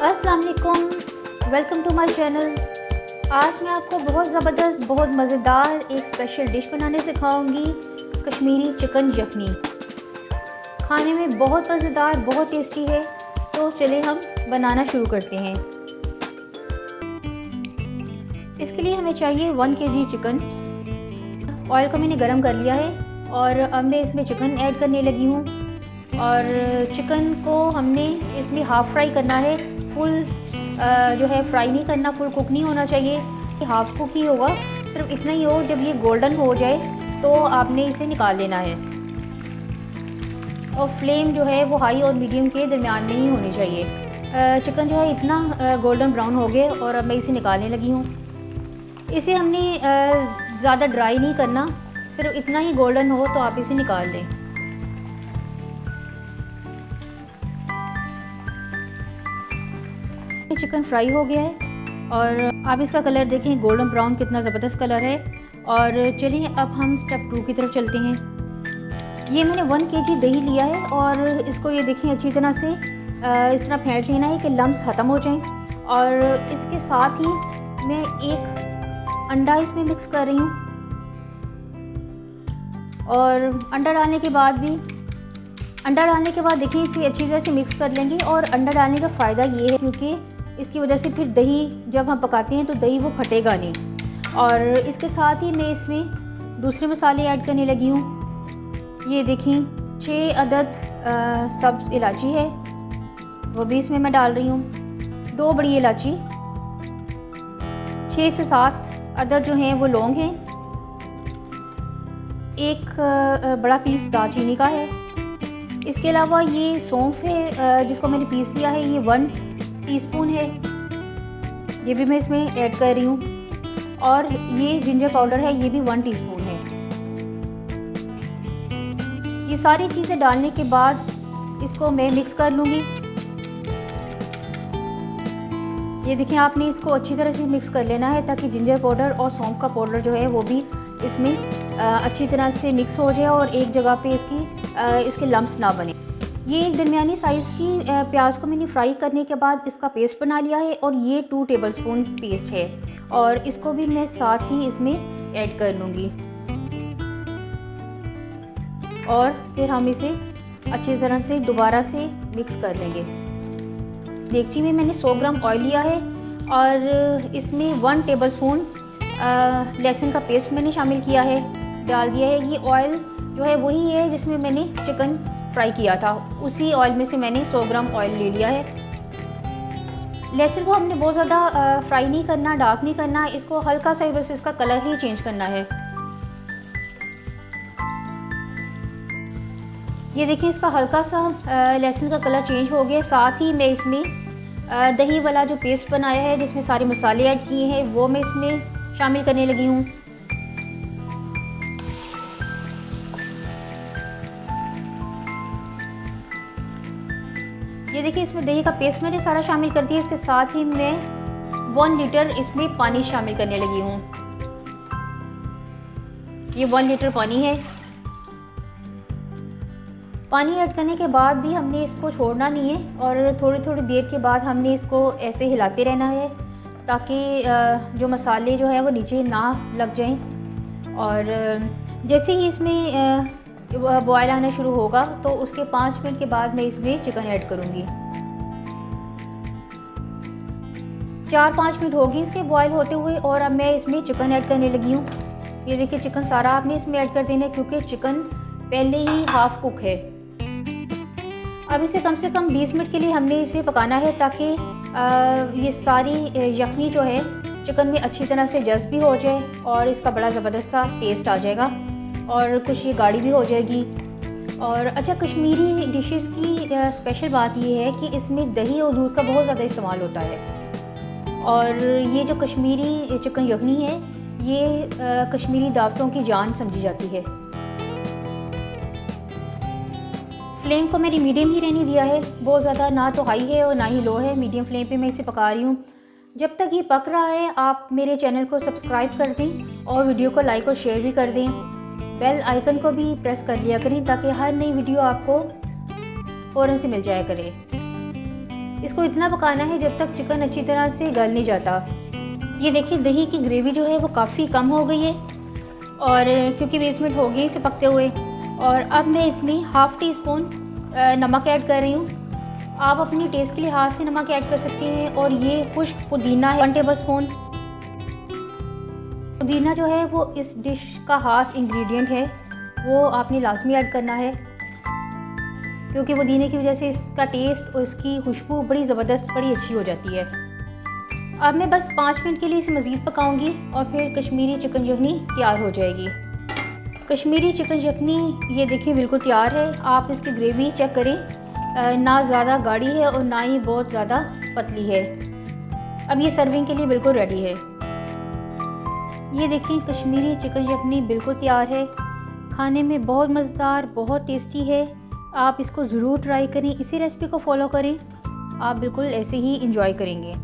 अस्सलाम वालेकुम, welcome to my channel. आज मैं आपको बहुत ज़बरदस्त, बहुत मज़ेदार एक स्पेशल डिश बनाने सिखाऊंगी, कश्मीरी चिकन यखनी। खाने में बहुत मज़ेदार, बहुत टेस्टी है। तो चलिए हम बनाना शुरू करते हैं। इसके लिए हमें चाहिए 1 kg चिकन। ऑयल को मैंने गरम कर लिया है और अब मैं इसमें चिकन ऐड करने लगी हूँ। और चिकन को हमने इसमें हाफ़ फ्राई करना है, फुल जो है फ्राई नहीं करना, फुल कुक नहीं होना चाहिए। हाफ़ कुक ही होगा, सिर्फ इतना ही हो। जब ये गोल्डन हो जाए तो आपने इसे निकाल लेना है। और फ्लेम जो है वो हाई और मीडियम के दरमियान में ही होनी चाहिए। चिकन जो है इतना गोल्डन ब्राउन हो गए और अब मैं इसे निकालने लगी हूँ। इसे हमने ज़्यादा ड्राई नहीं करना, सिर्फ इतना ही गोल्डन हो तो आप इसे निकाल दें। चिकन फ्राई हो गया है और आप इसका कलर देखें, गोल्डन ब्राउन कितना ज़बरदस्त कलर है। और चलिए अब हम स्टेप 2 की तरफ चलते हैं। ये मैंने 1 kg दही लिया है और इसको ये देखें अच्छी तरह से इस तरह फेंट लेना है कि लम्स ख़त्म हो जाएं। और इसके साथ ही मैं एक अंडा इसमें मिक्स कर रही हूँ। और अंडा डालने के बाद देखिए इसे अच्छी तरह से मिक्स कर लेंगे। और अंडा डालने का फ़ायदा ये है क्योंकि इसकी वजह से फिर दही जब हम पकाते हैं तो दही वो फटेगा नहीं। और इसके साथ ही मैं इसमें दूसरे मसाले ऐड करने लगी हूँ। ये देखिए 6 अदद सब्ज़ इलायची है, वो भी इसमें मैं डाल रही हूँ। 2 बड़ी इलायची, 6 से 7 अदद जो हैं वो लौंग हैं। एक बड़ा पीस दालचीनी का है। इसके अलावा ये सौंफ है जिसको मैंने पीस लिया है, ये 1 टीस्पून है, ये भी मैं इसमें ऐड कर रही हूँ। और ये जिंजर पाउडर है, ये भी 1 टीस्पून है। ये सारी चीज़ें डालने के बाद इसको मैं मिक्स कर लूँगी। ये देखें, आपने इसको अच्छी तरह से मिक्स कर लेना है ताकि जिंजर पाउडर और सौंफ का पाउडर जो है वो भी इसमें अच्छी तरह से मिक्स हो जाए और एक जगह पे इसके लम्स ना बने। ये एक दरमियानी साइज़ की प्याज को मैंने फ्राई करने के बाद इसका पेस्ट बना लिया है और ये 2 टेबलस्पून पेस्ट है और इसको भी मैं साथ ही इसमें ऐड कर लूँगी। और फिर हम इसे अच्छी तरह से दोबारा से मिक्स कर लेंगे। देगची में मैंने 100 ग्राम ऑयल लिया है और इसमें 1 टेबलस्पून लहसुन का पेस्ट मैंने शामिल किया है, डाल दिया है। ये ऑयल जो है वही है जिसमें मैंने चिकन फ्राई किया था, उसी ऑयल में से मैंने 100 ग्राम ऑयल ले लिया है। लहसुन को हमने बहुत ज़्यादा फ्राई नहीं करना, डार्क नहीं करना, इसको हल्का सा बस इसका कलर ही चेंज करना है। ये देखिए इसका हल्का सा लहसुन का कलर चेंज हो गया। साथ ही मैं इसमें दही वाला जो पेस्ट बनाया है जिसमें सारे मसाले ऐड किए हैं वो मैं इसमें शामिल करने लगी हूँ। ये देखिए इसमें दही का पेस्ट मैंने सारा शामिल कर दिया। इसके साथ ही मैं 1 लीटर इसमें पानी शामिल करने लगी हूँ। ये 1 लीटर पानी है। पानी ऐड करने के बाद भी हमने इसको छोड़ना नहीं है और थोड़ी थोड़ी देर के बाद हमने इसको ऐसे हिलाते रहना है ताकि जो मसाले जो है वो नीचे ना लग जाएं। और जैसे ही इसमें बॉयल आना शुरू होगा तो उसके 5 मिनट के बाद मैं इसमें चिकन ऐड करूँगी। 4-5 मिनट होगी इसके बॉयल होते हुए और अब मैं इसमें चिकन ऐड करने लगी हूँ। ये देखिए चिकन सारा आपने इसमें ऐड कर देना है क्योंकि चिकन पहले ही हाफ कुक है। अब इसे कम से कम 20 मिनट के लिए हमने इसे पकाना है ताकि ये सारी यखनी जो है चिकन में अच्छी तरह से जज़्ब भी हो जाए और इसका बड़ा ज़बरदस्त सा टेस्ट आ जाएगा और कुछ ये गाढ़ी भी हो जाएगी। और अच्छा, कश्मीरी डिशेस की स्पेशल बात ये है कि इसमें दही और दूध का बहुत ज़्यादा इस्तेमाल होता है। और ये जो कश्मीरी चिकन यखनी है ये कश्मीरी दावतों की जान समझी जाती है। फ्लेम को मैंने मीडियम ही रहने दिया है, बहुत ज़्यादा ना तो हाई है और ना ही लो है, मीडियम फ्लेम पे मैं इसे पका रही हूँ। जब तक ये पक रहा है आप मेरे चैनल को सब्सक्राइब कर दें और वीडियो को लाइक और शेयर भी कर दें। बेल आइकन को भी प्रेस कर लिया करें ताकि हर नई वीडियो आपको फ़ौरन से मिल जाया करे। इसको इतना पकाना है जब तक चिकन अच्छी तरह से गल नहीं जाता। ये देखिए दही की ग्रेवी जो है वो काफ़ी कम हो गई है और क्योंकि 20 मिनट हो गए इसे पकते हुए। और अब मैं इसमें हाफ़ टी स्पून नमक ऐड कर रही हूँ। आप अपनी टेस्ट के लिए हाथ से नमक ऐड कर सकते हैं। और ये खुश्क पुदीना है 1 टेबल स्पून। पुदीना जो है वो इस डिश का खास इंग्रेडिएंट है, वो आपने लाजमी ऐड करना है क्योंकि पुदीने की वजह से इसका टेस्ट और इसकी खुशबू बड़ी ज़बरदस्त बड़ी अच्छी हो जाती है। अब मैं बस 5 मिनट के लिए इसे मज़ीद पकाऊंगी और फिर कश्मीरी चिकन यखनी तैयार हो जाएगी। कश्मीरी चिकन यखनी ये देखिए बिल्कुल तैयार है। आप इसकी ग्रेवी चेक करें, ना ज़्यादा गाढ़ी है और ना ही बहुत ज़्यादा पतली है। अब ये सर्विंग के लिए बिल्कुल रेडी है। ये देखिए कश्मीरी चिकन यखनी बिल्कुल तैयार है। खाने में बहुत मज़ेदार, बहुत टेस्टी है। आप इसको ज़रूर ट्राई करें, इसी रेसिपी को फॉलो करें, आप बिल्कुल ऐसे ही इंजॉय करेंगे।